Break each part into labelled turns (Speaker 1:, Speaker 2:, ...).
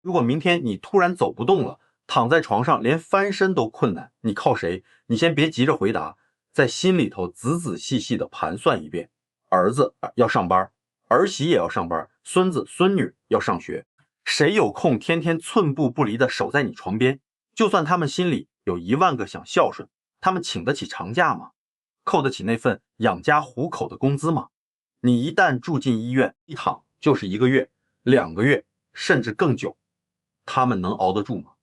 Speaker 1: 如果明天你突然走不动了，躺在床上连翻身都困难，你靠谁？你先别急着回答，在心里头仔仔细细的盘算一遍。儿子要上班，儿媳也要上班，孙子孙女要上学，谁有空天天寸步不离的守在你床边？就算他们心里有10000个想孝顺，他们请得起长假吗？扣得起那份养家糊口的工资吗？你一旦住进医院，一躺就是1个月、2个月，甚至更久，他们能熬得住吗？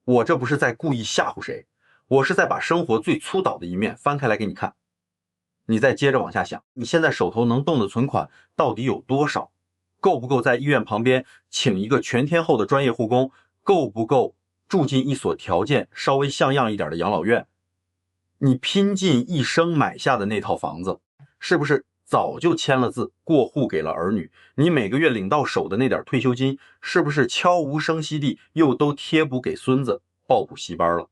Speaker 1: 我这不是在故意吓唬谁，我是在把生活最粗糙的一面翻开来给你看。你再接着往下想，你现在手头能动的存款到底有多少？够不够在医院旁边请一个全天候的专业护工？够不够住进一所条件稍微像样一点的养老院？你拼尽一生买下的那套房子，是不是早就签了字过户给了儿女？你每个月领到手的那点退休金，是不是悄无声息地又都贴补给孙子报补习班了？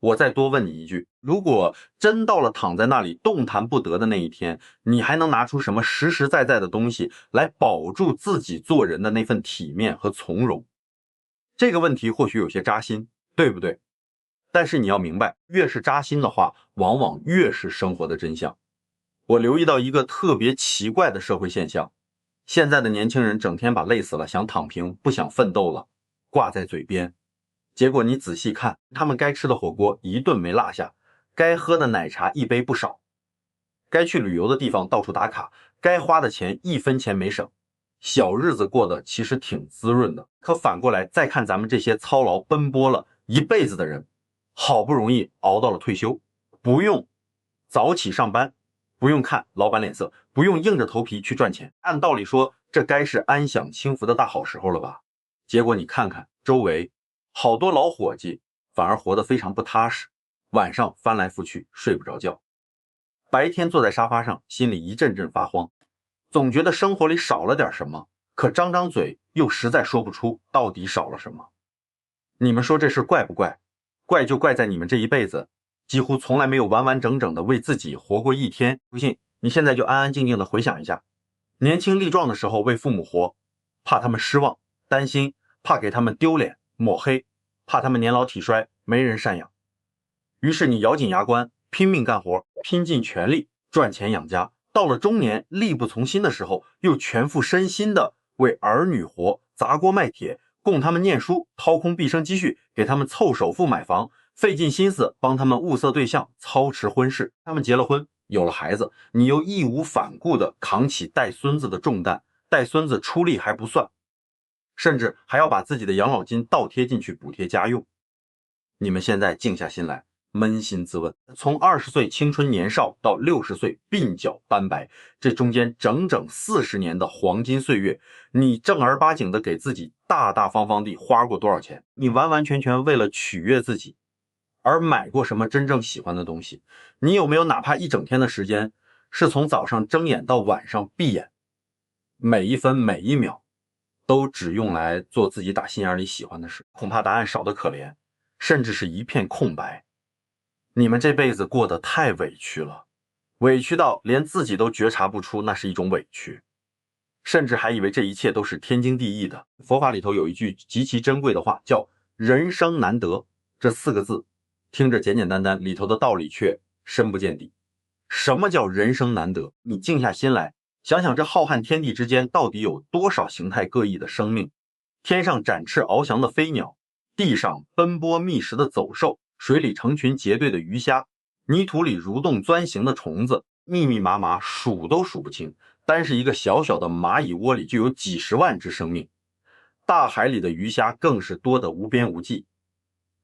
Speaker 1: 我再多问你一句，如果真到了躺在那里动弹不得的那一天，你还能拿出什么实实在在的东西来保住自己做人的那份体面和从容？这个问题或许有些扎心，对不对？但是你要明白，越是扎心的话，往往越是生活的真相。我留意到一个特别奇怪的社会现象，现在的年轻人整天把累死了想躺平不想奋斗了挂在嘴边，结果你仔细看，他们该吃的火锅一顿没落下，该喝的奶茶一杯不少，该去旅游的地方到处打卡，该花的钱1分钱没省，小日子过得其实挺滋润的。可反过来再看咱们这些操劳奔波了一辈子的人，好不容易熬到了退休，不用早起上班，不用看老板脸色，不用硬着头皮去赚钱，按道理说这该是安享清福的大好时候了吧？结果你看看周围，好多老伙计反而活得非常不踏实，晚上翻来覆去睡不着觉，白天坐在沙发上心里一阵阵发慌，总觉得生活里少了点什么，可张张嘴又实在说不出到底少了什么。你们说这事怪不怪？怪就怪在你们这一辈子几乎从来没有完完整整的为自己活过一天。不信你现在就安安静静的回想一下，年轻力壮的时候为父母活，怕他们失望担心，怕给他们丢脸抹黑，怕他们年老体衰没人赡养，于是你咬紧牙关拼命干活，拼尽全力赚钱养家，到了中年力不从心的时候，又全副身心的为儿女活，砸锅卖铁供他们念书，掏空毕生积蓄给他们凑首付买房，费尽心思帮他们物色对象，操持婚事。他们结了婚有了孩子，你又义无反顾地扛起带孙子的重担，带孙子出力还不算，甚至还要把自己的养老金倒贴进去补贴家用。你们现在静下心来扪心自问，从20岁青春年少到60岁鬓角斑白，这中间整整40年的黄金岁月，你正儿八经的给自己大大方方地花过多少钱？你完完全全为了取悦自己而买过什么真正喜欢的东西？你有没有哪怕一整天的时间是从早上睁眼到晚上闭眼，每一分每一秒都只用来做自己打心眼里喜欢的事？恐怕答案少得可怜，甚至是一片空白。你们这辈子过得太委屈了，委屈到连自己都觉察不出那是一种委屈，甚至还以为这一切都是天经地义的。佛法里头有一句极其珍贵的话，叫人生难得，这4个字听着简简单单，里头的道理却深不见底。什么叫人生难得？你静下心来想想，这浩瀚天地之间到底有多少形态各异的生命？天上展翅翱翔的飞鸟，地上奔波觅食的走兽，水里成群结队的鱼虾，泥土里蠕动钻行的虫子，密密麻麻数都数不清，单是一个小小的蚂蚁窝里就有几十万只生命，大海里的鱼虾更是多得无边无际。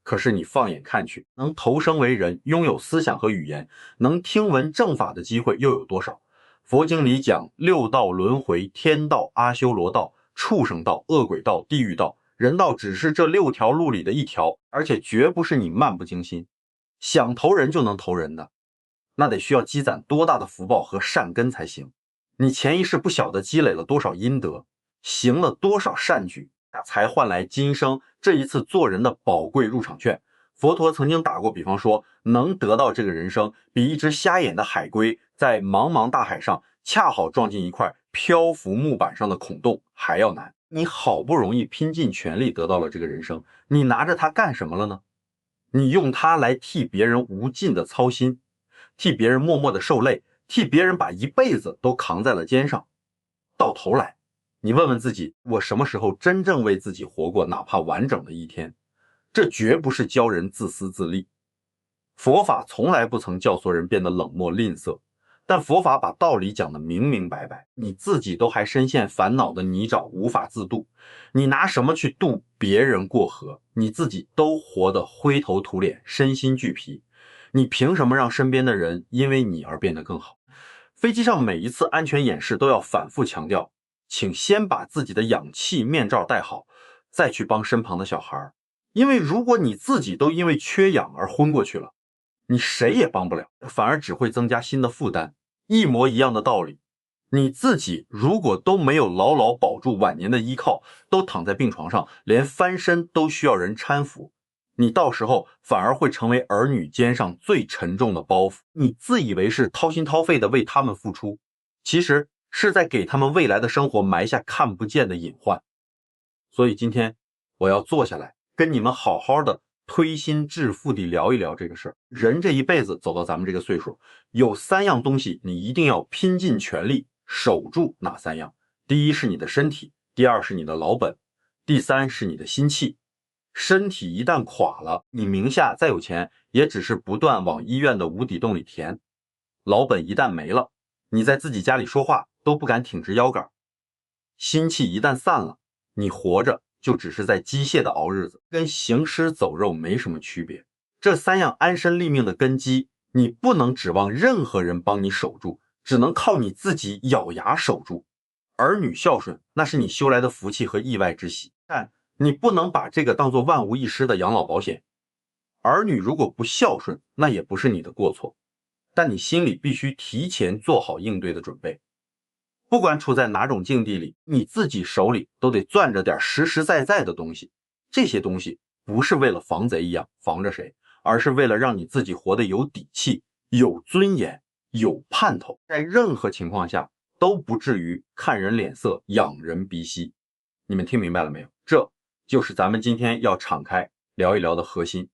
Speaker 1: 可是你放眼看去，能投生为人，拥有思想和语言，能听闻正法的机会又有多少？佛经里讲6道轮回，天道、阿修罗道、畜生道、恶鬼道、地狱道，人道只是这6条路里的一条，而且绝不是你漫不经心想投人就能投人的，那得需要积攒多大的福报和善根才行。你前一世不晓得积累了多少阴德，行了多少善举，才换来今生这一次做人的宝贵入场券。佛陀曾经打过比方说，能得到这个人生，比一只瞎眼的海龟在茫茫大海上恰好撞进一块漂浮木板上的孔洞还要难。你好不容易拼尽全力得到了这个人生，你拿着它干什么了呢？你用它来替别人无尽的操心，替别人默默的受累，替别人把一辈子都扛在了肩上。到头来，你问问自己，我什么时候真正为自己活过哪怕完整的一天？这绝不是教人自私自利。佛法从来不曾教唆人变得冷漠吝啬，但佛法把道理讲得明明白白，你自己都还深陷烦恼的泥沼无法自渡，你拿什么去渡别人过河？你自己都活得灰头土脸，身心俱疲，你凭什么让身边的人因为你而变得更好？飞机上每一次安全演示都要反复强调，请先把自己的氧气面罩戴好，再去帮身旁的小孩，因为如果你自己都因为缺氧而昏过去了，你谁也帮不了，反而只会增加新的负担。一模一样的道理，你自己如果都没有牢牢保住晚年的依靠，都躺在病床上，连翻身都需要人搀扶，你到时候反而会成为儿女肩上最沉重的包袱。你自以为是掏心掏肺的为他们付出，其实是在给他们未来的生活埋下看不见的隐患。所以今天我要坐下来跟你们好好的推心置腹地聊一聊这个事儿。人这一辈子走到咱们这个岁数，有3样东西你一定要拼尽全力守住。哪3样？第一是你的身体，第二是你的老本，第三是你的心气。身体一旦垮了，你名下再有钱也只是不断往医院的无底洞里填。老本一旦没了，你在自己家里说话都不敢挺直腰杆。心气一旦散了，你活着就只是在机械的熬日子，跟行尸走肉没什么区别。这3样安身立命的根基，你不能指望任何人帮你守住，只能靠你自己咬牙守住。儿女孝顺，那是你修来的福气和意外之喜，但你不能把这个当作万无一失的养老保险。儿女如果不孝顺，那也不是你的过错，但你心里必须提前做好应对的准备。不管处在哪种境地里，你自己手里都得攥着点实实在在的东西。这些东西不是为了防贼一样防着谁，而是为了让你自己活得有底气、有尊严、有盼头，在任何情况下都不至于看人脸色、仰人鼻息。你们听明白了没有？这就是咱们今天要敞开聊一聊的核心，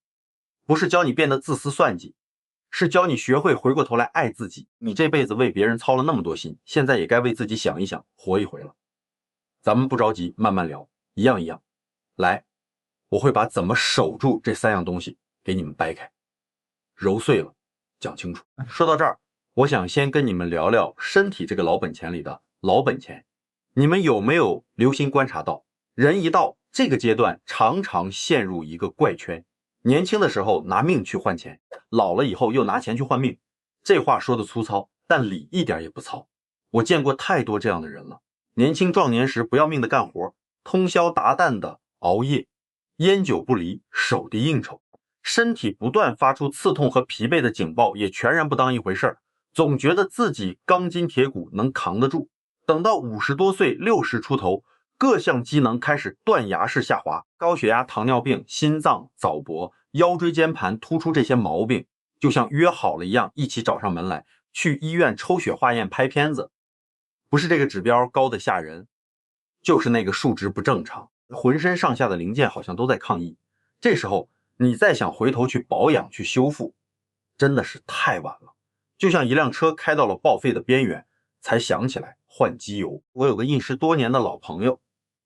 Speaker 1: 不是教你变得自私算计，是教你学会回过头来爱自己。你这辈子为别人操了那么多心，现在也该为自己想一想，活一回了。咱们不着急，慢慢聊，一样一样来。我会把怎么守住这3样东西给你们掰开，揉碎了讲清楚。说到这儿，我想先跟你们聊聊身体这个老本钱里的老本钱。你们有没有留心观察到，人一到这个阶段常常陷入一个怪圈，年轻的时候拿命去换钱，老了以后又拿钱去换命。这话说的粗糙，但理一点也不糙。我见过太多这样的人了，年轻壮年时不要命的干活，通宵达旦的熬夜，烟酒不离，手地应酬，身体不断发出刺痛和疲惫的警报，也全然不当一回事儿，总觉得自己钢筋铁骨能扛得住。等到50多岁60出头，各项机能开始断崖式下滑，高血压、糖尿病、心脏、早搏、腰椎间盘突出这些毛病就像约好了一样，一起找上门来，去医院抽血化验拍片子。不是这个指标高的吓人，就是那个数值不正常，浑身上下的零件好像都在抗议。这时候你再想回头去保养去修复，真的是太晚了。就像一辆车开到了报废的边缘，才想起来换机油。我有个印识多年的老朋友，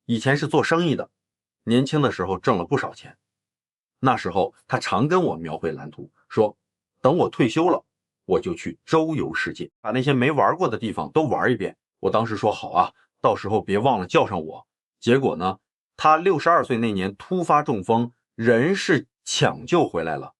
Speaker 1: 以前是做生意的，年轻的时候挣了不少钱。那时候他常跟我描绘蓝图，说等我退休了，我就去周游世界，把那些没玩过的地方都玩一遍。我当时说好啊，到时候别忘了叫上我。结果呢，他62岁那年突发中风，人是抢救回来了，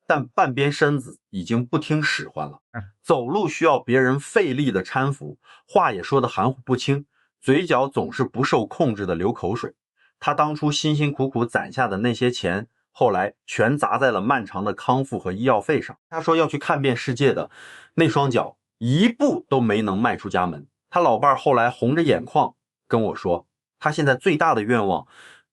Speaker 1: 但半边身子已经不听使唤了，走路需要别人费力的搀扶，话也说得含糊不清，嘴角总是不受控制的流口水。他当初辛辛苦苦攒下的那些钱，后来全砸在了漫长的康复和医药费上。他说要去看遍世界的那双脚一步都没能迈出家门。他老伴后来红着眼眶跟我说，他现在最大的愿望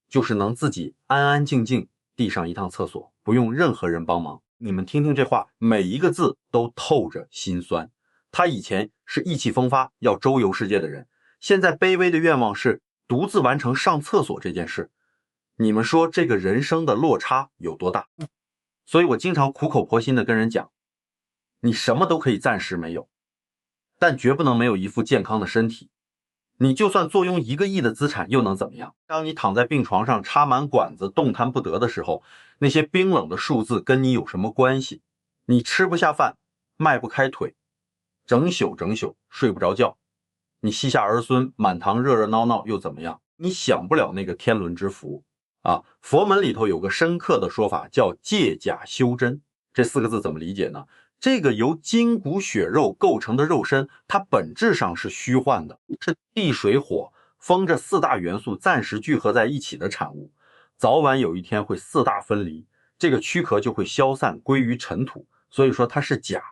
Speaker 1: 就是能自己安安静静地上一趟厕所，不用任何人帮忙。你们听听这话，每一个字都透着心酸。他以前是意气风发要周游世界的人，现在卑微的愿望是独自完成上厕所这件事，你们说这个人生的落差有多大？所以我经常苦口婆心的跟人讲，你什么都可以暂时没有，但绝不能没有一副健康的身体。你就算坐拥1个亿的资产又能怎么样？当你躺在病床上插满管子动弹不得的时候，那些冰冷的数字跟你有什么关系？你吃不下饭，迈不开腿，整宿睡不着觉，你膝下儿孙满堂热热闹闹又怎么样？你享不了那个天伦之福啊！佛门里头有个深刻的说法叫借假修真，这4个字怎么理解呢？这个由筋骨血肉构成的肉身，它本质上是虚幻的，是地水火风这4大元素暂时聚合在一起的产物，早晚有一天会4大分离，这个躯壳就会消散归于尘土，所以说它是假。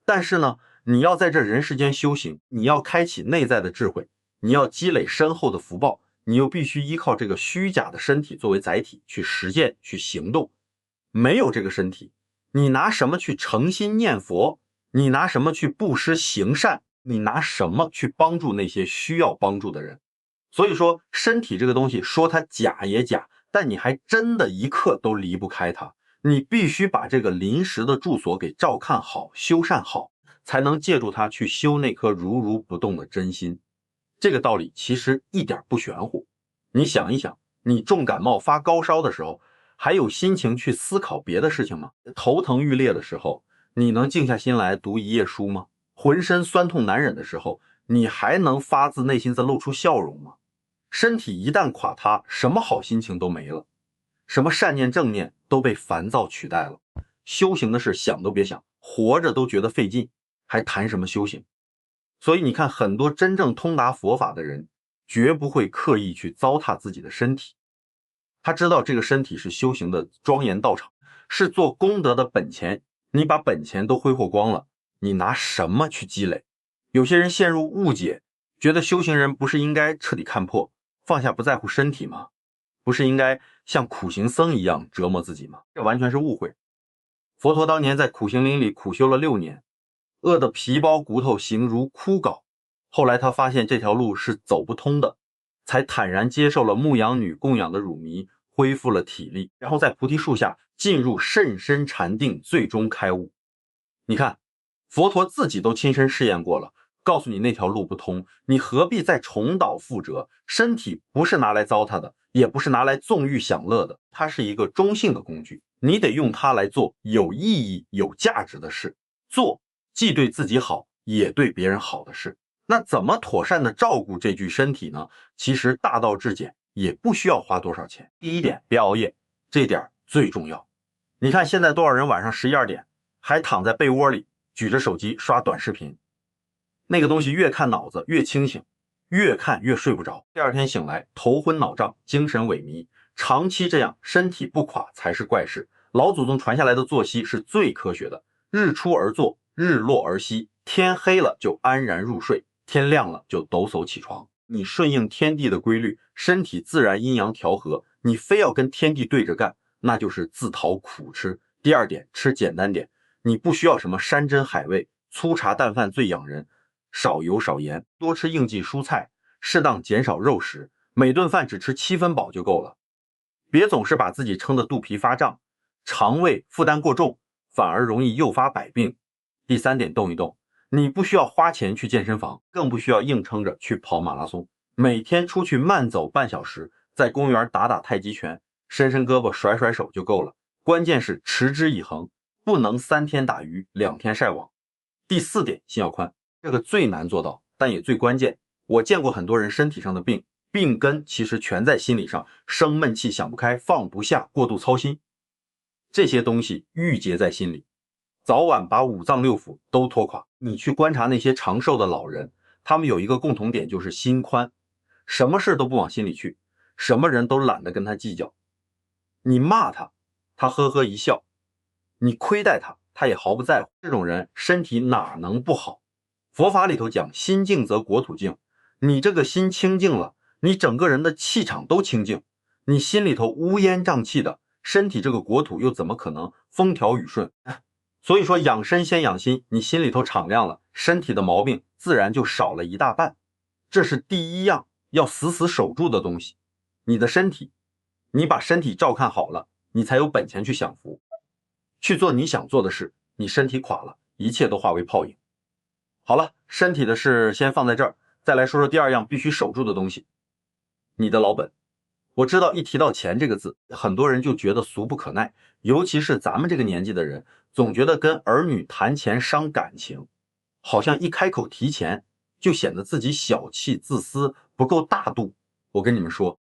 Speaker 1: 但是呢，你要在这人世间修行，你要开启内在的智慧，你要积累深厚的福报，你又必须依靠这个虚假的身体作为载体去实践去行动。没有这个身体，你拿什么去诚心念佛？你拿什么去布施行善？你拿什么去帮助那些需要帮助的人？所以说身体这个东西说它假也假，但你还真的一刻都离不开它。你必须把这个临时的住所给照看好，修缮好，才能借助它去修那颗如如不动的真心。这个道理其实一点不玄乎。你想一想，你重感冒发高烧的时候，还有心情去思考别的事情吗？头疼欲裂的时候，你能静下心来读一页书吗？浑身酸痛难忍的时候，你还能发自内心的露出笑容吗？身体一旦垮塌，什么好心情都没了，什么善念正念都被烦躁取代了。修行的事想都别想，活着都觉得费劲，还谈什么修行？所以你看，很多真正通达佛法的人，绝不会刻意去糟蹋自己的身体。他知道这个身体是修行的庄严道场，是做功德的本钱。你把本钱都挥霍光了，你拿什么去积累？有些人陷入误解，觉得修行人不是应该彻底看破，放下不在乎身体吗？不是应该像苦行僧一样折磨自己吗？这完全是误会。佛陀当年在苦行林里苦修了6年，饿得皮包骨头，形如枯槁。后来他发现这条路是走不通的，才坦然接受了牧羊女供养的乳糜，恢复了体力，然后在菩提树下进入甚深禅定，最终开悟。你看，佛陀自己都亲身试验过了，告诉你那条路不通，你何必再重蹈覆辙？身体不是拿来糟蹋的，也不是拿来纵欲享乐的，它是一个中性的工具，你得用它来做有意义、有价值的事，做既对自己好，也对别人好的事。那怎么妥善的照顾这具身体呢？其实大道至简，也不需要花多少钱。第一点，别熬夜，这点最重要。你看现在多少人晚上11、2点还躺在被窝里举着手机刷短视频，那个东西越看脑子越清醒，越看越睡不着，第二天醒来头昏脑胀，精神萎靡，长期这样身体不垮才是怪事。老祖宗传下来的作息是最科学的，日出而作，日落而息，天黑了就安然入睡，天亮了就抖擞起床。你顺应天地的规律，身体自然阴阳调和，你非要跟天地对着干，那就是自讨苦吃。第二点，吃简单点，你不需要什么山珍海味，粗茶淡饭最养人，少油少盐，多吃应季蔬菜，适当减少肉食，每顿饭只吃7分饱就够了。别总是把自己撑得肚皮发胀，肠胃负担过重，反而容易诱发百病。第三点，动一动，你不需要花钱去健身房，更不需要硬撑着去跑马拉松，每天出去慢走半小时，在公园打打太极拳，伸伸胳膊甩甩手就够了。关键是持之以恒，不能3天打鱼2天晒网。第4点，心要宽，这个最难做到，但也最关键。我见过很多人身体上的病，病根其实全在心理上，生闷气、想不开、放不下、过度操心，这些东西郁结在心里，早晚把5脏6腑都拖垮。你去观察那些长寿的老人，他们有一个共同点，就是心宽，什么事都不往心里去，什么人都懒得跟他计较。你骂他，他呵呵一笑；你亏待他，他也毫不在乎。这种人身体哪能不好？佛法里头讲，心静则国土静。你这个心清净了，你整个人的气场都清净。你心里头乌烟瘴气的，身体这个国土又怎么可能风调雨顺？所以说养身先养心，你心里头敞亮了，身体的毛病自然就少了一大半。这是第一样要死死守住的东西，你的身体。你把身体照看好了，你才有本钱去享福，去做你想做的事。你身体垮了，一切都化为泡影。好了，身体的事先放在这儿，再来说说第二样必须守住的东西，你的老本。我知道一提到钱这个字，很多人就觉得俗不可耐，尤其是咱们这个年纪的人，总觉得跟儿女谈钱伤感情，好像一开口提钱就显得自己小气自私，不够大度。我跟你们说，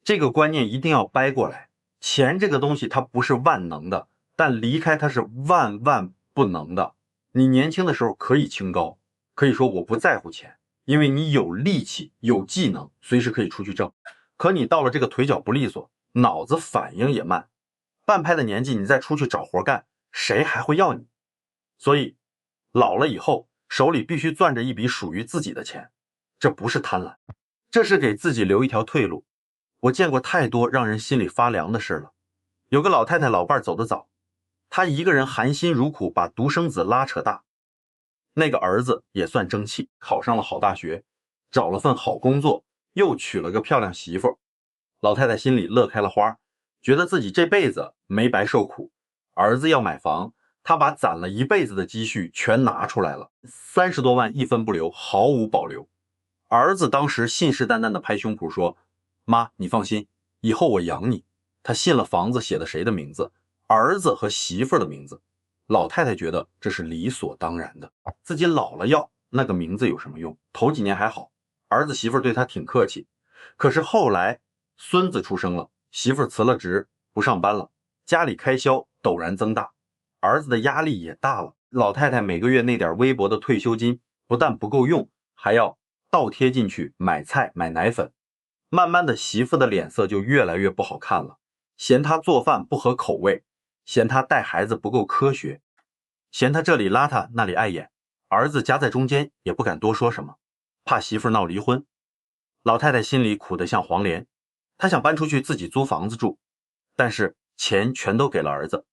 Speaker 1: 这个观念一定要掰过来，钱这个东西它不是万能的，但离开它是万万不能的。你年轻的时候可以清高，可以说我不在乎钱，因为你有力气有技能，随时可以出去挣。可你到了这个腿脚不利索，脑子反应也慢，半拍的年纪你再出去找活干，谁还会要你？所以老了以后手里必须攥着一笔属于自己的钱，这不是贪婪，这是给自己留一条退路。我见过太多让人心里发凉的事了。有个老太太老伴走得早，她一个人含辛茹苦把独生子拉扯大，那个儿子也算争气，考上了好大学，找了份好工作，又娶了个漂亮媳妇。老太太心里乐开了花，觉得自己这辈子没白受苦。儿子要买房，她把攒了一辈子的积蓄全拿出来了，30多万一分不留，毫无保留。儿子当时信誓旦旦地拍胸脯说，妈，你放心，以后我养你。他信了房子写的谁的名字？儿子和媳妇的名字。老太太觉得这是理所当然的，自己老了要那个名字有什么用？头几年还好，儿子媳妇对他挺客气，可是后来孙子出生了，媳妇辞了职不上班了，家里开销陡然增大，儿子的压力也大了。老太太每个月那点微薄的退休金不但不够用，还要倒贴进去买菜买奶粉。慢慢的媳妇的脸色就越来越不好看了，嫌他做饭不合口味，嫌他带孩子不够科学，嫌他这里邋遢那里碍眼。儿子夹在中间也不敢多说什么，怕媳妇闹离婚。老太太心里苦得像黄连，她想搬出去自己租房子住，但是钱全都给了儿子，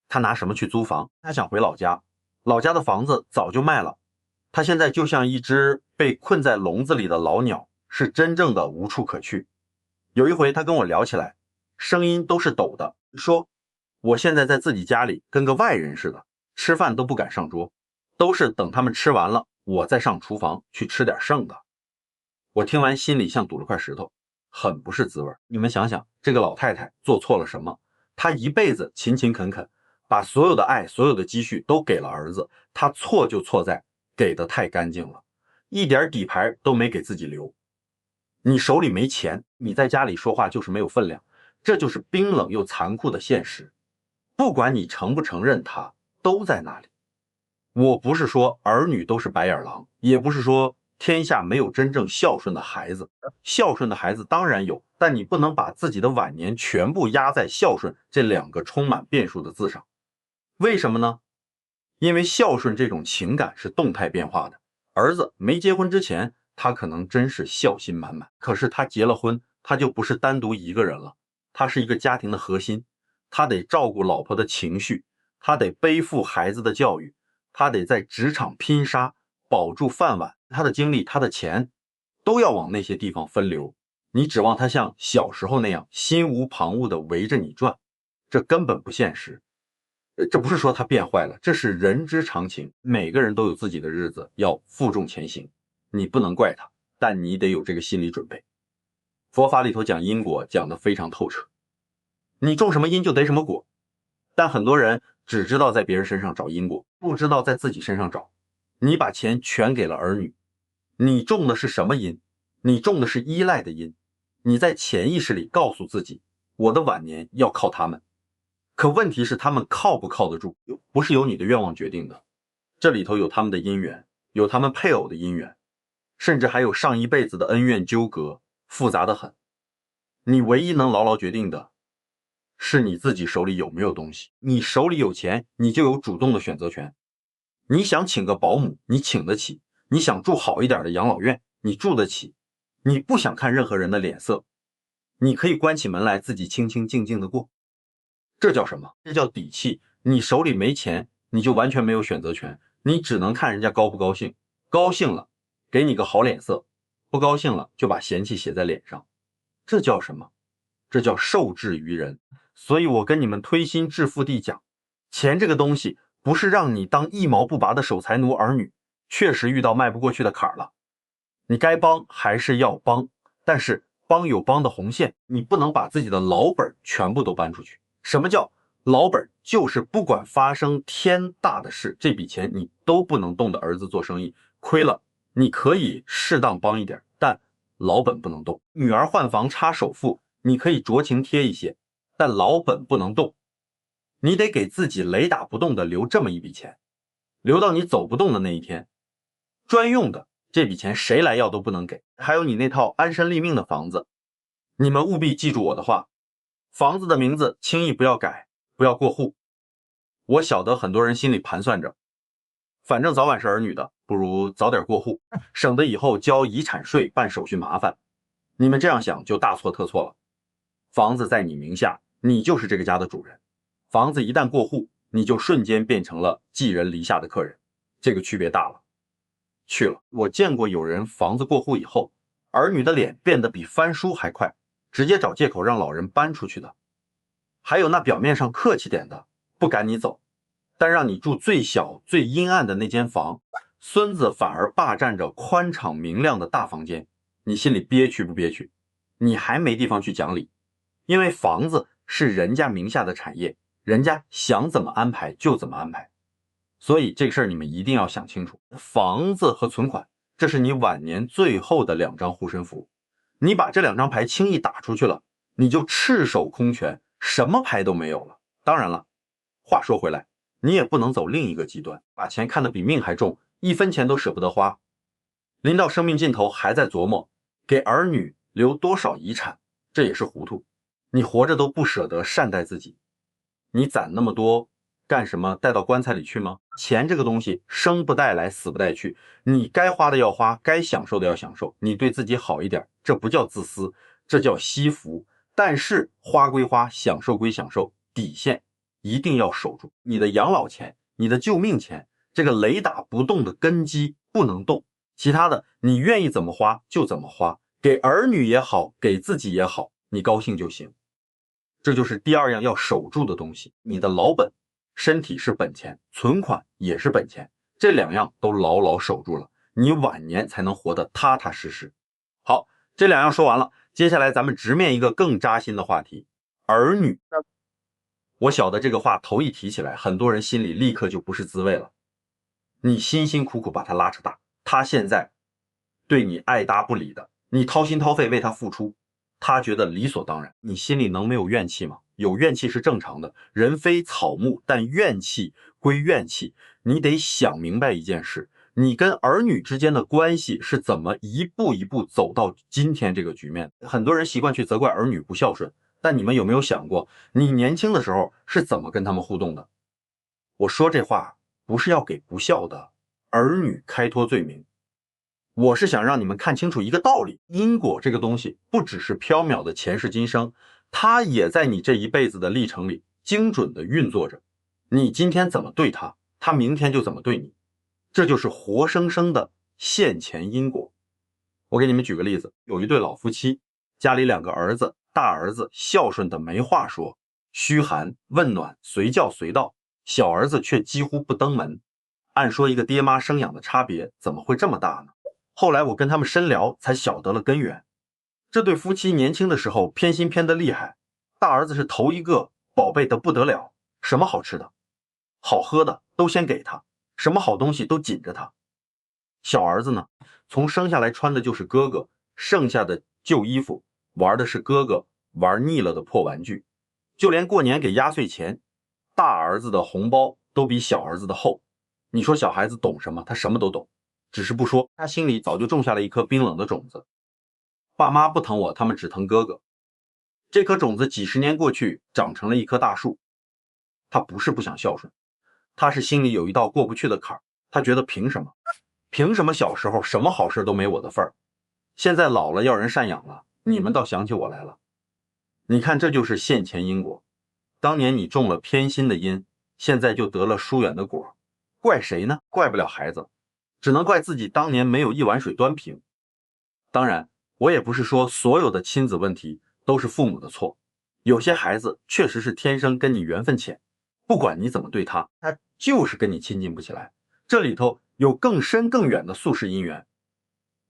Speaker 1: 她拿什么去租房？她想回老家，老家的房子早就卖了，她现在就像一只被困在笼子里的老鸟，是真正的无处可去。有一回他跟我聊起来，声音都是抖的，说我现在在自己家里跟个外人似的，吃饭都不敢上桌，都是等他们吃完了我再上厨房去吃点剩的。我听完心里像堵了块石头，很不是滋味。你们想想，这个老太太做错了什么？她一辈子勤勤恳恳，把所有的爱所有的积蓄都给了儿子，她错就错在给的太干净了，一点底牌都没给自己留。你手里没钱，你在家里说话就是没有分量，这就是冰冷又残酷的现实。不管你承不承认它，都在那里。我不是说儿女都是白眼狼，也不是说天下没有真正孝顺的孩子，孝顺的孩子当然有，但你不能把自己的晚年全部压在孝顺这两个充满变数的字上。为什么呢？因为孝顺这种情感是动态变化的。儿子没结婚之前，他可能真是孝心满满，可是他结了婚，他就不是单独一个人了，他是一个家庭的核心，他得照顾老婆的情绪，他得背负孩子的教育，他得在职场拼杀，保住饭碗，他的精力他的钱都要往那些地方分流。你指望他像小时候那样心无旁骛地围着你转，这根本不现实。这不是说他变坏了，这是人之常情，每个人都有自己的日子要负重前行，你不能怪他，但你得有这个心理准备。佛法里头讲因果讲得非常透彻，你种什么因就得什么果，但很多人只知道在别人身上找因果，不知道在自己身上找。你把钱全给了儿女，你种的是什么因？你种的是依赖的因，你在潜意识里告诉自己，我的晚年要靠他们。可问题是他们靠不靠得住，不是由你的愿望决定的。这里头有他们的姻缘，有他们配偶的姻缘，甚至还有上一辈子的恩怨纠葛，复杂得很。你唯一能牢牢决定的是你自己手里有没有东西。你手里有钱，你就有主动的选择权。你想请个保姆，你请得起；你想住好一点的养老院，你住得起；你不想看任何人的脸色，你可以关起门来自己清清静静的过。这叫什么？这叫底气。你手里没钱，你就完全没有选择权，你只能看人家高不高兴，高兴了给你个好脸色，不高兴了就把嫌弃写在脸上，这叫什么？这叫受制于人。所以我跟你们推心置腹地讲，钱这个东西不是让你当一毛不拔的守财奴儿女，确实遇到迈不过去的坎儿了，你该帮还是要帮，但是帮有帮的红线，你不能把自己的老本全部都搬出去。什么叫老本？就是不管发生天大的事，这笔钱你都不能动的儿子做生意，亏了你可以适当帮一点，但老本不能动。女儿换房插首付，你可以酌情贴一些，但老本不能动。你得给自己雷打不动的留这么一笔钱，留到你走不动的那一天，专用的。这笔钱谁来要都不能给。还有你那套安身立命的房子，你们务必记住我的话，房子的名字轻易不要改，不要过户。我晓得很多人心里盘算着，反正早晚是儿女的，不如早点过户，省得以后交遗产税办手续麻烦。你们这样想就大错特错了。房子在你名下，你就是这个家的主人。房子一旦过户，你就瞬间变成了寄人篱下的客人，这个区别大了。去了，我见过有人房子过户以后，儿女的脸变得比翻书还快，直接找借口让老人搬出去的。还有那表面上客气点的，不赶你走，但让你住最小最阴暗的那间房，孙子反而霸占着宽敞明亮的大房间，你心里憋屈不憋屈？你还没地方去讲理，因为房子是人家名下的产业，人家想怎么安排就怎么安排。所以这个事儿你们一定要想清楚，房子和存款，这是你晚年最后的2张护身符。你把这2张牌轻易打出去了，你就赤手空拳，什么牌都没有了。当然了，话说回来，你也不能走另一个极端，把钱看得比命还重，1分钱都舍不得花，临到生命尽头还在琢磨给儿女留多少遗产，这也是糊涂。你活着都不舍得善待自己，你攒那么多干什么？带到棺材里去吗？钱这个东西生不带来死不带去，你该花的要花，该享受的要享受，你对自己好一点，这不叫自私，这叫惜福。但是花归花，享受归享受，底线一定要守住。你的养老钱，你的救命钱，这个雷打不动的根基不能动，其他的你愿意怎么花就怎么花，给儿女也好，给自己也好，你高兴就行。这就是第2样要守住的东西，你的老本。身体是本钱，存款也是本钱，这2样都牢牢守住了，你晚年才能活得踏踏实实。好，这2样说完了，接下来咱们直面一个更扎心的话题，儿女。我晓得这个话头一提起来，很多人心里立刻就不是滋味了。你辛辛苦苦把他拉扯大，他现在对你爱搭不理的，你掏心掏肺为他付出，他觉得理所当然，你心里能没有怨气吗？有怨气是正常的，人非草木，但怨气归怨气。你得想明白一件事，你跟儿女之间的关系是怎么一步一步走到今天这个局面。很多人习惯去责怪儿女不孝顺，但你们有没有想过，你年轻的时候是怎么跟他们互动的？我说这话不是要给不孝的儿女开脱罪名，我是想让你们看清楚一个道理，因果这个东西不只是缥缈的前世今生，它也在你这一辈子的历程里精准的运作着。你今天怎么对他，他明天就怎么对你，这就是活生生的现前因果。我给你们举个例子，有一对老夫妻，家里2个儿子，大儿子孝顺的没话说，嘘寒问暖，随叫随到，小儿子却几乎不登门。按说一个爹妈生养的差别怎么会这么大呢？后来我跟他们深聊，才晓得了根源。这对夫妻年轻的时候偏心偏得厉害，大儿子是头一个宝贝得不得了，什么好吃的好喝的都先给他，什么好东西都紧着他。小儿子呢，从生下来穿的就是哥哥剩下的旧衣服，玩的是哥哥玩腻了的破玩具，就连过年给压岁钱，大儿子的红包都比小儿子的厚。你说小孩子懂什么？他什么都懂，只是不说，他心里早就种下了一颗冰冷的种子。爸妈不疼我，他们只疼哥哥。这颗种子几十年过去，长成了一棵大树。他不是不想孝顺，他是心里有一道过不去的坎儿。他觉得凭什么？凭什么小时候什么好事都没我的份儿？现在老了要人赡养了，你们倒想起我来了。你看，这就是现前因果。当年你种了偏心的因，现在就得了疏远的果。怪谁呢？怪不了孩子，只能怪自己当年没有一碗水端平。当然，我也不是说所有的亲子问题都是父母的错，有些孩子确实是天生跟你缘分浅，不管你怎么对他，他就是跟你亲近不起来。这里头有更深更远的宿世因缘，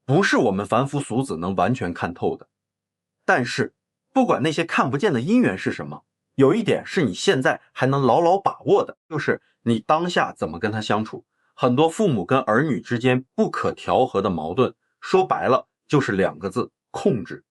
Speaker 1: 不是我们凡夫俗子能完全看透的。但是，不管那些看不见的因缘是什么，有一点是你现在还能牢牢把握的，就是你当下怎么跟他相处。很多父母跟儿女之间不可调和的矛盾，说白了就是2个字：控制。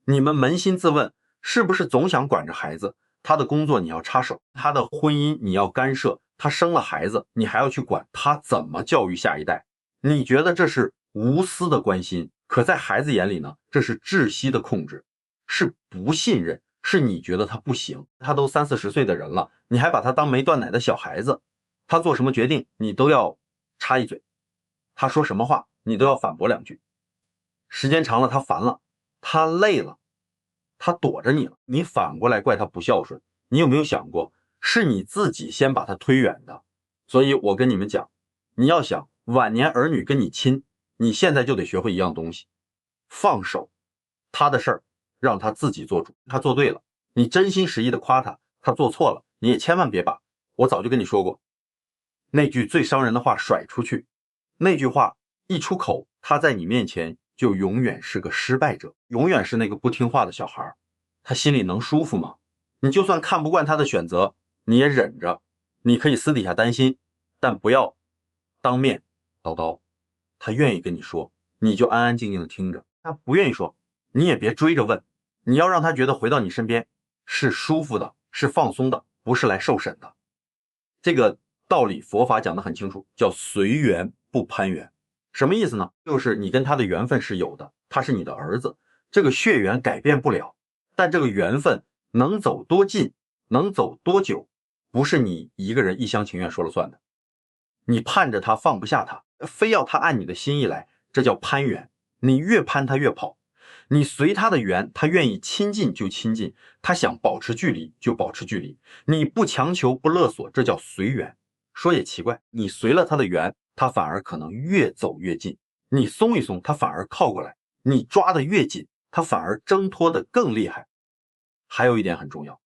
Speaker 1: 你们扪心自问，是不是总想管着孩子？他的工作你要插手，他的婚姻你要干涉，他生了孩子你还要去管他怎么教育下一代。你觉得这是无私的关心，可在孩子眼里呢，这是窒息的控制，是不信任，是你觉得他不行，他都30、40岁的人了，你还把他当没断奶的小孩子，他做什么决定你都要插一嘴，他说什么话你都要反驳2句。时间长了他烦了，他累了，他躲着你了，你反过来怪他不孝顺。你有没有想过，是你自己先把他推远的？所以我跟你们讲，你要想晚年儿女跟你亲，你现在就得学会一样东西，放手，他的事儿让他自己做主。他做对了，你真心实意的夸他；他做错了，你也千万别把我早就跟你说过那句最伤人的话甩出去。那句话一出口，他在你面前就永远是个失败者，永远是那个不听话的小孩。他心里能舒服吗？你就算看不惯他的选择，你也忍着，你可以私底下担心，但不要当面叨叨。他愿意跟你说，你就安安静静的听着；他不愿意说，你也别追着问。你要让他觉得回到你身边是舒服的，是放松的，不是来受审的。这个道理佛法讲得很清楚，叫随缘不攀缘。什么意思呢？就是你跟他的缘分是有的，他是你的儿子，这个血缘改变不了，但这个缘分能走多近，能走多久，不是你一个人一厢情愿说了算的。你盼着他放不下他，非要他按你的心意来，这叫攀缘。你越攀他越跑，你随他的缘，他愿意亲近就亲近，他想保持距离就保持距离，你不强求不勒索，这叫随缘。说也奇怪，你随了他的缘，他反而可能越走越近；你松一松，他反而靠过来；你抓得越紧，他反而挣脱得更厉害。还有一点很重要，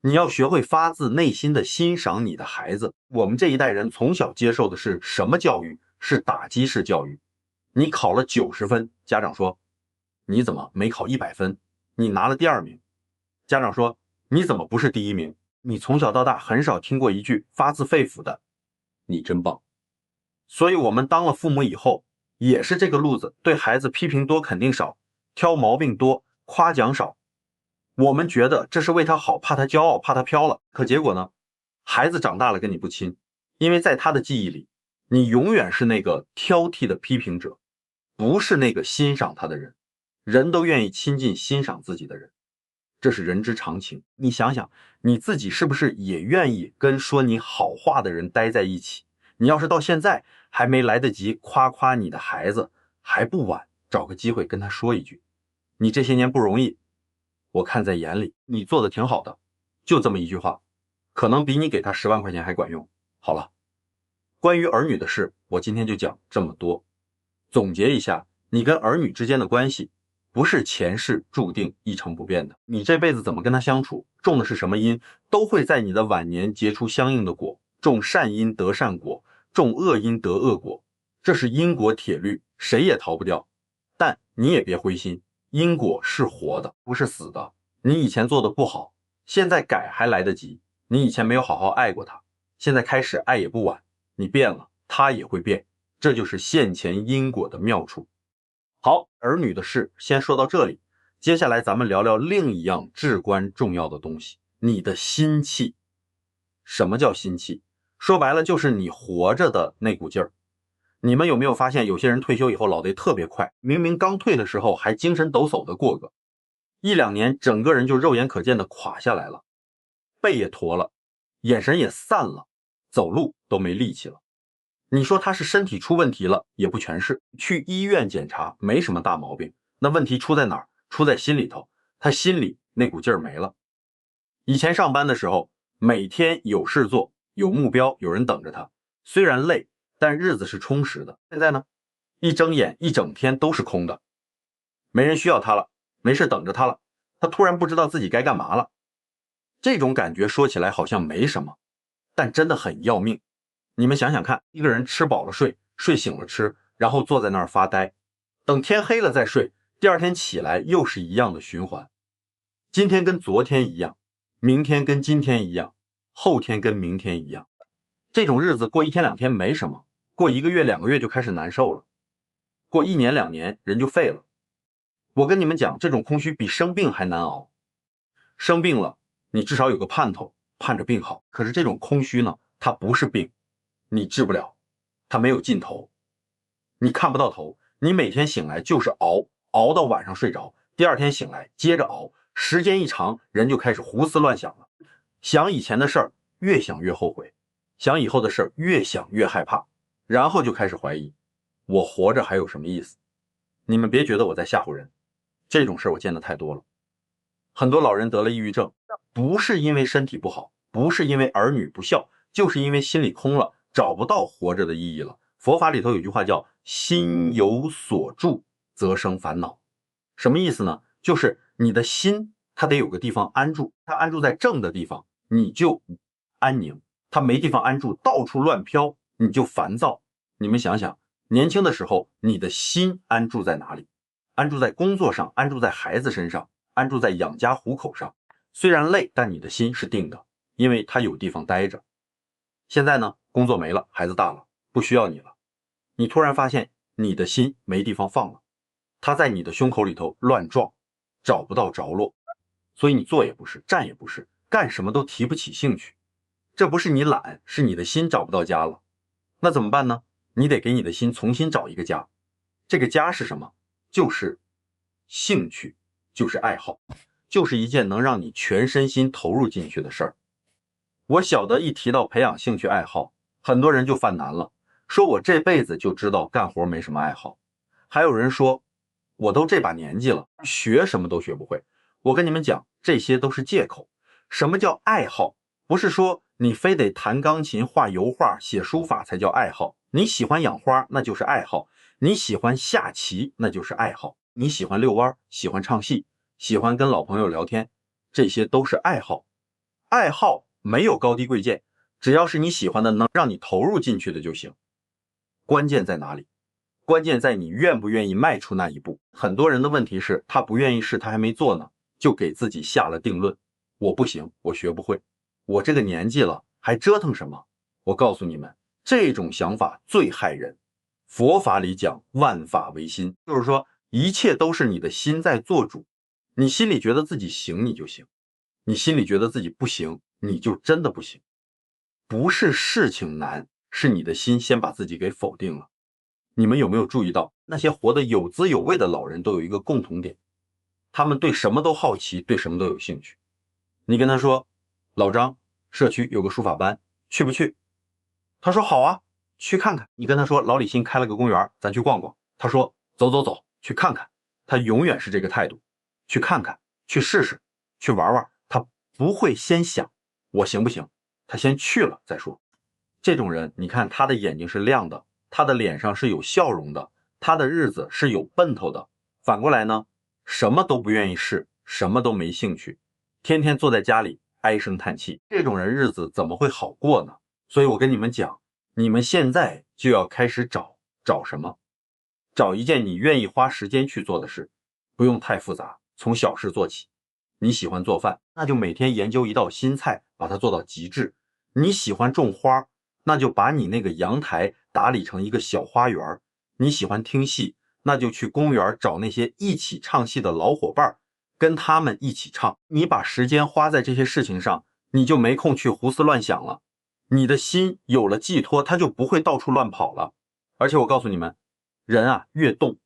Speaker 1: 你要学会发自内心的欣赏你的孩子。我们这一代人从小接受的是什么教育？是打击式教育。你考了90分，家长说你怎么没考100分？你拿了第2名。家长说你怎么不是第1名？你从小到大很少听过一句发自肺腑的你真棒。所以我们当了父母以后也是这个路子，对孩子批评多肯定少，挑毛病多夸奖少。我们觉得这是为他好，怕他骄傲，怕他飘了。可结果呢？孩子长大了跟你不亲，因为在他的记忆里，你永远是那个挑剔的批评者，不是那个欣赏他的人。人都愿意亲近欣赏自己的人，这是人之常情。你想想，你自己是不是也愿意跟说你好话的人待在一起？你要是到现在还没来得及夸夸你的孩子，还不晚，找个机会跟他说一句，你这些年不容易，我看在眼里，你做的挺好的，就这么一句话，可能比你给他10万块钱还管用。好了，关于儿女的事，我今天就讲这么多。总结一下，你跟儿女之间的关系，不是前世注定一成不变的，你这辈子怎么跟他相处，种的是什么因，都会在你的晚年结出相应的果。种善因得善果，种恶因得恶果，这是因果铁律，谁也逃不掉。但你也别灰心，因果是活的，不是死的。你以前做的不好，现在改还来得及。你以前没有好好爱过他，现在开始爱也不晚。你变了，他也会变，这就是现前因果的妙处。好，儿女的事先说到这里，接下来咱们聊聊另一样至关重要的东西，你的心气。什么叫心气？说白了就是你活着的那股劲儿。你们有没有发现有些人退休以后老得特别快，明明刚退的时候还精神抖擞的过个1、2年，整个人就肉眼可见的垮下来了，背也驼了，眼神也散了，走路都没力气了。你说他是身体出问题了，也不全是，去医院检查没什么大毛病，那问题出在哪儿？出在心里头，他心里那股劲儿没了。以前上班的时候，每天有事做，有目标，有人等着他，虽然累，但日子是充实的。现在呢，一睁眼一整天都是空的，没人需要他了，没事等着他了，他突然不知道自己该干嘛了。这种感觉说起来好像没什么，但真的很要命。你们想想看，一个人吃饱了睡，睡醒了吃，然后坐在那儿发呆，等天黑了再睡，第二天起来又是一样的循环。今天跟昨天一样，明天跟今天一样，后天跟明天一样。这种日子过一天两天没什么，过1个月2个月就开始难受了，过1年2年人就废了。我跟你们讲，这种空虚比生病还难熬。生病了，你至少有个盼头，盼着病好。可是这种空虚呢，它不是病，你治不了，它没有尽头，你看不到头，你每天醒来就是熬到晚上睡着，第二天醒来接着熬，时间一长，人就开始胡思乱想了，想以前的事儿，越想越后悔，想以后的事儿，越想越害怕，然后就开始怀疑，我活着还有什么意思？你们别觉得我在吓唬人，这种事儿我见得太多了。很多老人得了抑郁症，不是因为身体不好，不是因为儿女不孝，就是因为心里空了，找不到活着的意义了。佛法里头有句话叫心有所住则生烦恼，什么意思呢？就是你的心它得有个地方安住，它安住在正的地方，你就安宁，它没地方安住，到处乱飘，你就烦躁。你们想想，年轻的时候你的心安住在哪里？安住在工作上，安住在孩子身上，安住在养家糊口上，虽然累，但你的心是定的，因为它有地方待着。现在呢，工作没了，孩子大了，不需要你了，你突然发现你的心没地方放了，它在你的胸口里头乱撞，找不到着落，所以你坐也不是，站也不是，干什么都提不起兴趣。这不是你懒，是你的心找不到家了。那怎么办呢？你得给你的心重新找一个家。这个家是什么？就是兴趣，就是爱好，就是一件能让你全身心投入进去的事儿。我晓得一提到培养兴趣爱好，很多人就犯难了，说我这辈子就知道干活没什么爱好。还有人说，我都这把年纪了，学什么都学不会。我跟你们讲，这些都是借口。什么叫爱好？不是说你非得弹钢琴、画油画、写书法才叫爱好。你喜欢养花，那就是爱好；你喜欢下棋，那就是爱好；你喜欢遛弯，喜欢唱戏，喜欢跟老朋友聊天，这些都是爱好。爱好没有高低贵贱，只要是你喜欢的，能让你投入进去的就行。关键在哪里？关键在你愿不愿意迈出那一步。很多人的问题是他不愿意试，他还没做呢，就给自己下了定论，我不行，我学不会，我这个年纪了还折腾什么？我告诉你们，这种想法最害人。佛法里讲万法唯心，就是说一切都是你的心在做主。你心里觉得自己行，你就行；你心里觉得自己不行，你就真的不行。不是事情难，是你的心先把自己给否定了。你们有没有注意到，那些活得有滋有味的老人都有一个共同点，他们对什么都好奇，对什么都有兴趣。你跟他说，老张，社区有个书法班，去不去？他说好啊，去看看。你跟他说，老李新开了个公园，咱去逛逛。他说走走走，去看看。他永远是这个态度，去看看，去试试，去玩玩。他不会先想我行不行，他先去了再说。这种人，你看他的眼睛是亮的，他的脸上是有笑容的，他的日子是有奔头的。反过来呢，什么都不愿意试，什么都没兴趣，天天坐在家里唉声叹气，这种人日子怎么会好过呢？所以我跟你们讲，你们现在就要开始找什么？找一件你愿意花时间去做的事，不用太复杂，从小事做起。你喜欢做饭，那就每天研究一道新菜，把它做到极致。你喜欢种花，那就把你那个阳台打理成一个小花园。你喜欢听戏，那就去公园找那些一起唱戏的老伙伴，跟他们一起唱。你把时间花在这些事情上，你就没空去胡思乱想了。你的心有了寄托，它就不会到处乱跑了。而且我告诉你们，人啊越动，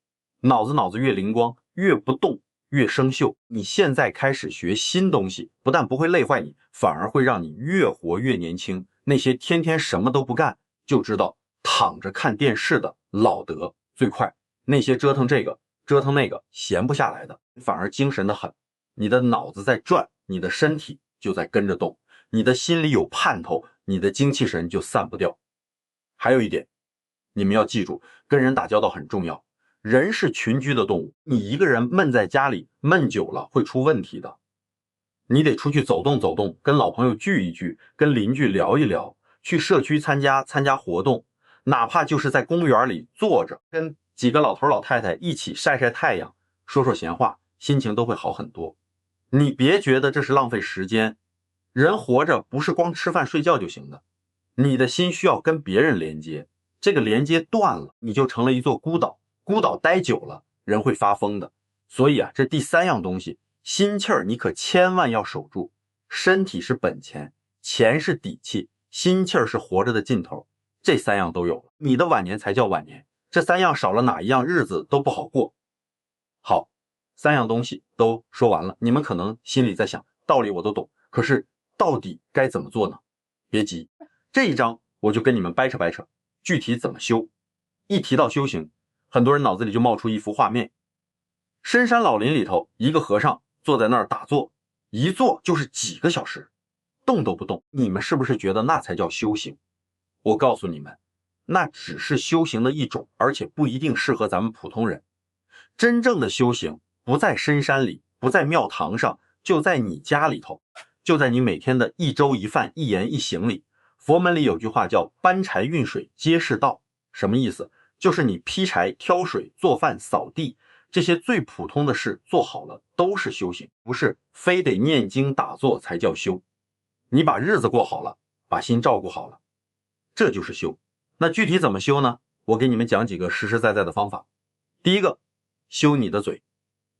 Speaker 1: 脑子越灵光，越不动越生锈。你现在开始学新东西，不但不会累坏你，反而会让你越活越年轻。那些天天什么都不干，就知道躺着看电视的老得最快。那些折腾这个折腾那个闲不下来的，反而精神的很。你的脑子在转，你的身体就在跟着动，你的心里有盼头，你的精气神就散不掉。还有一点，你们要记住，跟人打交道很重要。人是群居的动物，你一个人闷在家里闷久了会出问题的。你得出去走动走动，跟老朋友聚一聚，跟邻居聊一聊，去社区参加活动，哪怕就是在公园里坐着，跟几个老头老太太一起晒晒太阳，说说闲话，心情都会好很多。你别觉得这是浪费时间，人活着不是光吃饭睡觉就行的，你的心需要跟别人连接，这个连接断了，你就成了一座孤岛，孤岛待久了，人会发疯的。所以这第三样东西，心气儿你可千万要守住。身体是本钱，钱是底气，心气儿是活着的劲头，这三样都有了，你的晚年才叫晚年。这三样少了哪一样，日子都不好过。好，三样东西都说完了，你们可能心里在想，道理我都懂，可是到底该怎么做呢？别急，这一章我就跟你们掰扯掰扯，具体怎么修。一提到修行，很多人脑子里就冒出一幅画面，深山老林里头，一个和尚坐在那儿打坐，一坐就是几个小时，动都不动。你们是不是觉得那才叫修行？我告诉你们，那只是修行的一种，而且不一定适合咱们普通人。真正的修行不在深山里，不在庙堂上，就在你家里头，就在你每天的一粥一饭一言一行里。佛门里有句话叫搬柴运水皆是道，什么意思？就是你劈柴挑水做饭扫地，这些最普通的事做好了都是修行，不是非得念经打坐才叫修。你把日子过好了，把心照顾好了，这就是修。那具体怎么修呢？我给你们讲几个实实在在的方法。第一个，修你的嘴。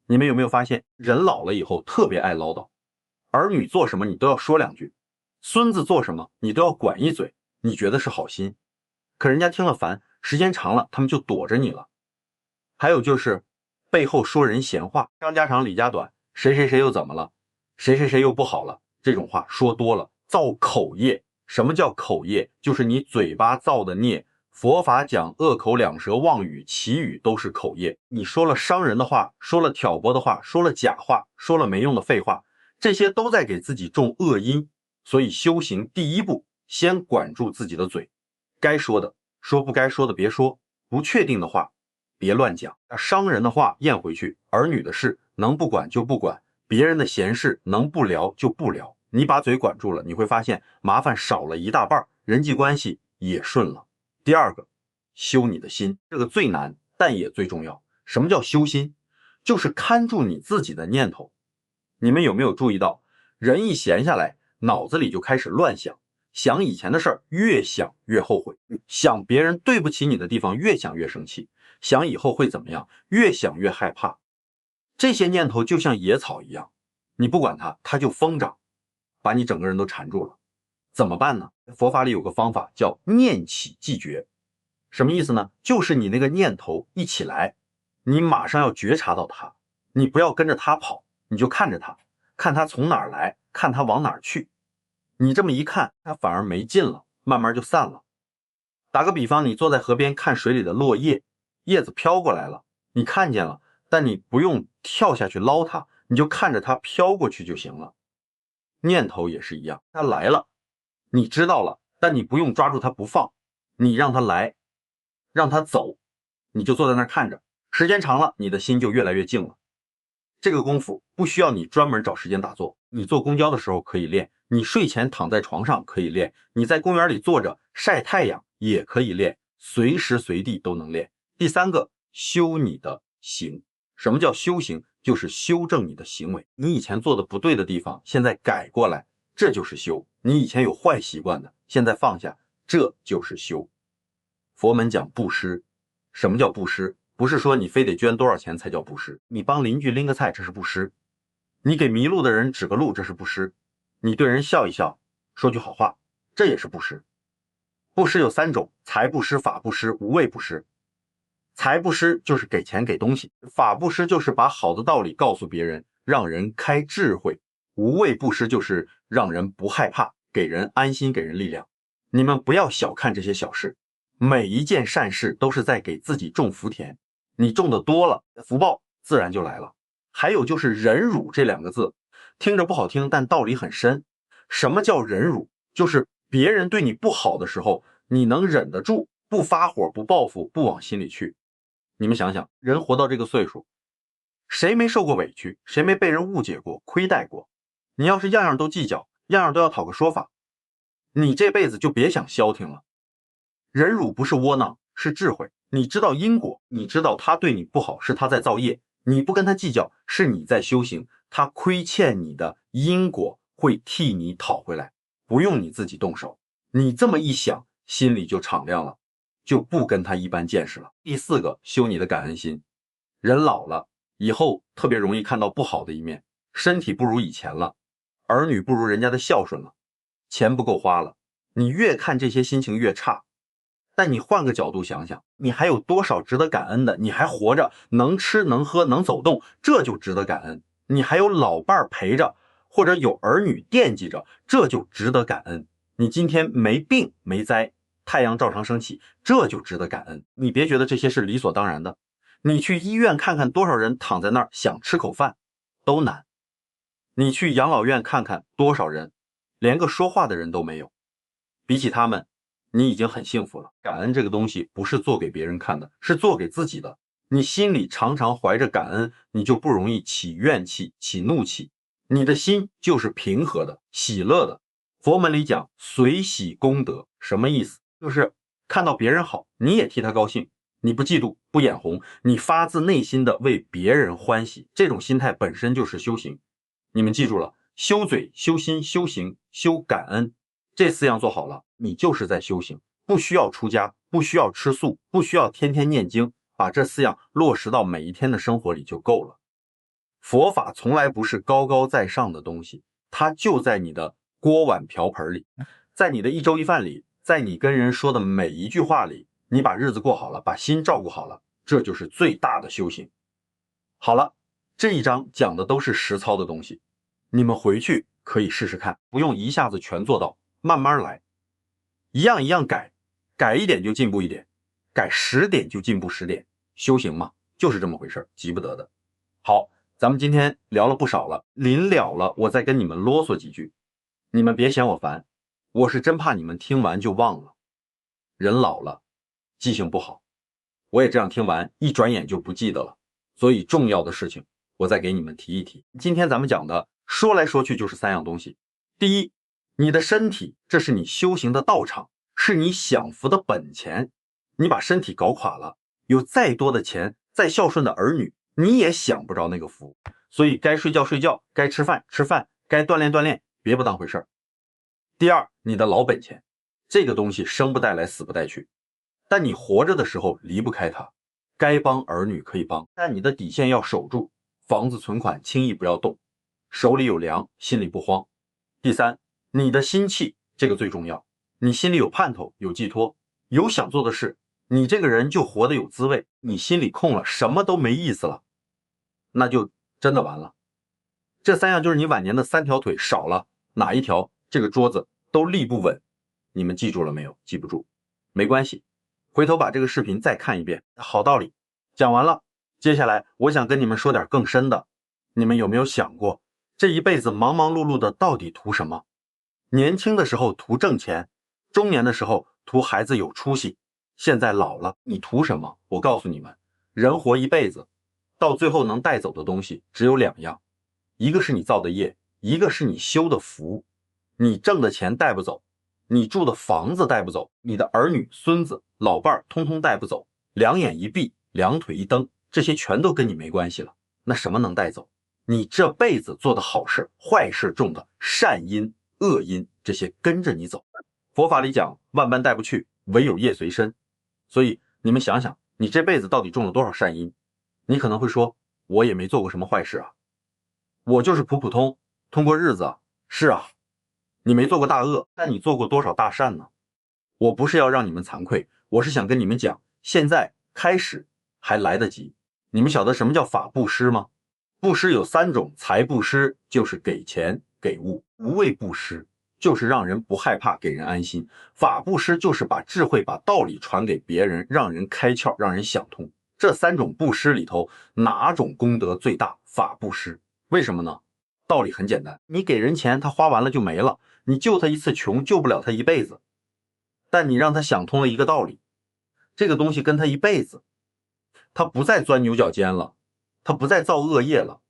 Speaker 1: 你们有没有发现，人老了以后特别爱唠叨，儿女做什么你都要说两句，孙子做什么你都要管一嘴，你觉得是好心，可人家听了烦，时间长了他们就躲着你了。还有就是背后说人闲话，张家长李家短，谁谁谁又怎么了，谁谁谁又不好了，这种话说多了造口业。什么叫口业？就是你嘴巴造的孽。佛法讲恶口两舌妄语绮语都是口业，你说了伤人的话，说了挑拨的话，说了假话，说了没用的废话，这些都在给自己种恶因。所以修行第一步，先管住自己的嘴，该说的说，不该说的别说，不确定的话别乱讲，伤人的话咽回去，儿女的事能不管就不管，别人的闲事能不聊就不聊。你把嘴管住了，你会发现麻烦少了一大半，人际关系也顺了。第二个，修你的心，这个最难，但也最重要。什么叫修心？就是看住你自己的念头。你们有没有注意到，人一闲下来，脑子里就开始乱想，想以前的事儿，越想越后悔，想别人对不起你的地方，越想越生气，想以后会怎么样，越想越害怕。这些念头就像野草一样，你不管它，它就疯长，把你整个人都缠住了。怎么办呢？佛法里有个方法叫念起即觉。什么意思呢？就是你那个念头一起来，你马上要觉察到它，你不要跟着它跑，你就看着它，看它从哪儿来，看它往哪儿去。你这么一看，它反而没劲了，慢慢就散了。打个比方，你坐在河边看水里的落叶，叶子飘过来了，你看见了，但你不用跳下去捞它，你就看着它飘过去就行了。念头也是一样，它来了，你知道了，但你不用抓住它不放，你让它来，让它走，你就坐在那儿看着，时间长了，你的心就越来越静了。这个功夫不需要你专门找时间打坐，你坐公交的时候可以练，你睡前躺在床上可以练，你在公园里坐着晒太阳也可以练，随时随地都能练。第三个，修你的行。什么叫修行？就是修正你的行为，你以前做的不对的地方，现在改过来，这就是修。你以前有坏习惯的，现在放下，这就是修。佛门讲布施，什么叫布施？不是说你非得捐多少钱才叫布施，你帮邻居拎个菜，这是布施；你给迷路的人指个路，这是布施；你对人笑一笑，说句好话，这也是布施。布施有三种：财布施、法布施、无畏布施。财布施就是给钱给东西，法布施就是把好的道理告诉别人，让人开智慧，无畏布施就是让人不害怕，给人安心，给人力量。你们不要小看这些小事，每一件善事都是在给自己种福田，你种的多了，福报自然就来了。还有就是忍辱这两个字，听着不好听，但道理很深。什么叫忍辱？就是别人对你不好的时候，你能忍得住，不发火，不报复，不往心里去。你们想想，人活到这个岁数，谁没受过委屈，谁没被人误解过、亏待过？你要是样样都计较，样样都要讨个说法，你这辈子就别想消停了。忍辱不是窝囊，是智慧。你知道因果，你知道他对你不好是他在造业，你不跟他计较是你在修行，他亏欠你的因果会替你讨回来，不用你自己动手。你这么一想，心里就敞亮了，就不跟他一般见识了。第四个，修你的感恩心。人老了以后特别容易看到不好的一面，身体不如以前了，儿女不如人家的孝顺了，钱不够花了，你越看这些心情越差。但你换个角度想想，你还有多少值得感恩的？你还活着，能吃能喝能走动，这就值得感恩。你还有老伴陪着，或者有儿女惦记着，这就值得感恩。你今天没病没灾，太阳照常升起，这就值得感恩。你别觉得这些是理所当然的，你去医院看看多少人躺在那儿想吃口饭都难，你去养老院看看多少人连个说话的人都没有，比起他们你已经很幸福了。感恩这个东西不是做给别人看的，是做给自己的。你心里常常怀着感恩，你就不容易起怨气、起怒气，你的心就是平和的、喜乐的。佛门里讲随喜功德，什么意思？就是看到别人好，你也替他高兴，你不嫉妒、不眼红，你发自内心的为别人欢喜，这种心态本身就是修行。你们记住了，修嘴、修心、修行、修感恩，这4样做好了，你就是在修行。不需要出家，不需要吃素，不需要天天念经，把这4样落实到每一天的生活里就够了。佛法从来不是高高在上的东西，它就在你的锅碗瓢盆里，在你的一粥一饭里，在你跟人说的每一句话里，你把日子过好了，把心照顾好了，这就是最大的修行。好了，这一章讲的都是实操的东西，你们回去可以试试看，不用一下子全做到，慢慢来，一样一样改，改一点就进步一点，改10点就进步10点。修行嘛，就是这么回事，急不得的。好，咱们今天聊了不少了，临了了，我再跟你们啰嗦几句，你们别嫌我烦，我是真怕你们听完就忘了。人老了，记性不好，我也这样听完，一转眼就不记得了。所以重要的事情，我再给你们提一提。今天咱们讲的，说来说去就是3样东西。第一，你的身体，这是你修行的道场，是你享福的本钱。你把身体搞垮了，有再多的钱，再孝顺的儿女，你也享不着那个福。所以该睡觉睡觉，该吃饭吃饭，该锻炼锻炼，别不当回事儿。第二，你的老本钱，这个东西生不带来死不带去，但你活着的时候离不开它。该帮儿女可以帮，但你的底线要守住，房子存款轻易不要动，手里有粮，心里不慌。第三，你的心气，这个最重要，你心里有盼头，有寄托，有想做的事，你这个人就活得有滋味。你心里空了，什么都没意思了，那就真的完了。这3样就是你晚年的3条腿少了哪一条，这个桌子都立不稳。你们记住了没有？记不住没关系，回头把这个视频再看一遍，好道理讲完了。接下来我想跟你们说点更深的，你们有没有想过，这一辈子忙忙碌碌的到底图什么？年轻的时候图挣钱，中年的时候图孩子有出息，现在老了你图什么？我告诉你们，人活一辈子，到最后能带走的东西只有2样，一个是你造的业，一个是你修的福。你挣的钱带不走，你住的房子带不走，你的儿女孙子老伴通通带不走，两眼一闭，两腿一蹬，这些全都跟你没关系了。那什么能带走？你这辈子做的好事、坏事种的善因、恶因，这些跟着你走。佛法里讲万般带不去，唯有业随身。所以你们想想，你这辈子到底种了多少善因？你可能会说，我也没做过什么坏事啊，我就是普普通通过日子啊。是啊，你没做过大恶，但你做过多少大善呢？我不是要让你们惭愧，我是想跟你们讲，现在开始还来得及。你们晓得什么叫法布施吗？布施有3种，财布施就是给钱给物，无畏布施就是让人不害怕，给人安心，法布施就是把智慧把道理传给别人，让人开窍，让人想通。这3种布施里头，哪种功德最大？法布施。为什么呢？道理很简单，你给人钱他花完了就没了，你救他一次穷救不了他一辈子，但你让他想通了一个道理，这个东西跟他一辈子，他不再钻牛角尖了，他不再造恶业了，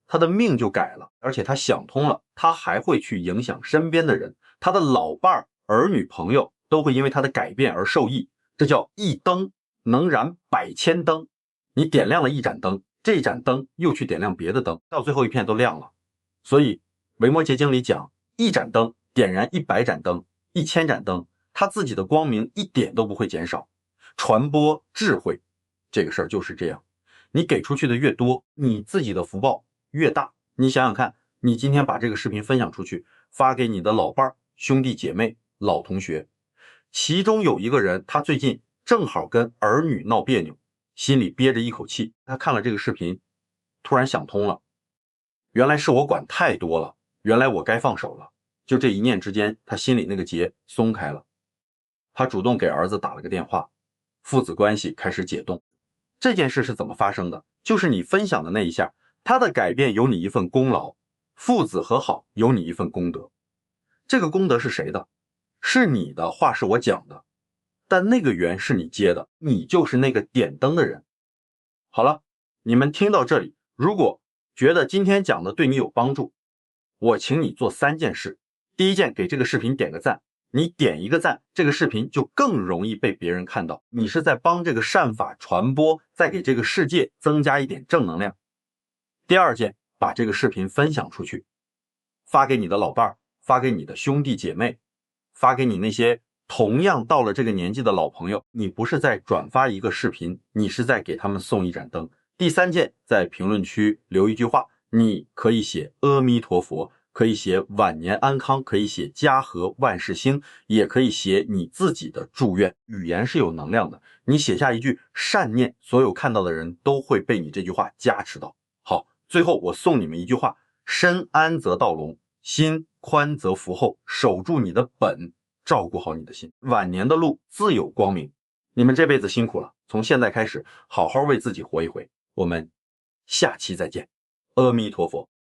Speaker 1: 他的命就改了，而且他想通了，他还会去影响身边的人，他的老伴、儿女、朋友都会因为他的改变而受益。这叫一灯能燃百千灯，你点亮了一盏灯，这盏灯又去点亮别的灯，到最后一片都亮了。所以维摩诘经里讲，一盏灯点燃100盏灯，1000盏灯，他自己的光明一点都不会减少。传播智慧这个事儿就是这样，你给出去的越多，你自己的福报越大。你想想看，你今天把这个视频分享出去，发给你的老伴、兄弟姐妹、老同学，其中有一个人，他最近正好跟儿女闹别扭，心里憋着一口气，他看了这个视频，突然想通了，原来是我管太多了，原来我该放手了。就这一念之间，他心里那个结松开了，他主动给儿子打了个电话，父子关系开始解冻。这件事是怎么发生的？就是你分享的那一下，他的改变有你一份功劳，父子和好有你一份功德。这个功德是谁的？是你的，话是我讲的，但那个缘是你接的，你就是那个点灯的人。好了，你们听到这里，如果觉得今天讲的对你有帮助，我请你做3件事。第一件，给这个视频点个赞，你点一个赞，这个视频就更容易被别人看到，你是在帮这个善法传播，再给这个世界增加一点正能量。第二件，把这个视频分享出去，发给你的老伴，发给你的兄弟姐妹，发给你那些同样到了这个年纪的老朋友。你不是在转发一个视频，你是在给他们送一盏灯。第三件，在评论区留一句话，你可以写阿弥陀佛，可以写晚年安康，可以写家和万事兴，也可以写你自己的祝愿。语言是有能量的，你写下一句善念，所有看到的人都会被你这句话加持到。好，最后我送你们一句话，身安则道隆，心宽则福厚，守住你的本，照顾好你的心，晚年的路自有光明。你们这辈子辛苦了，从现在开始好好为自己活一回。我们下期再见，阿弥陀佛。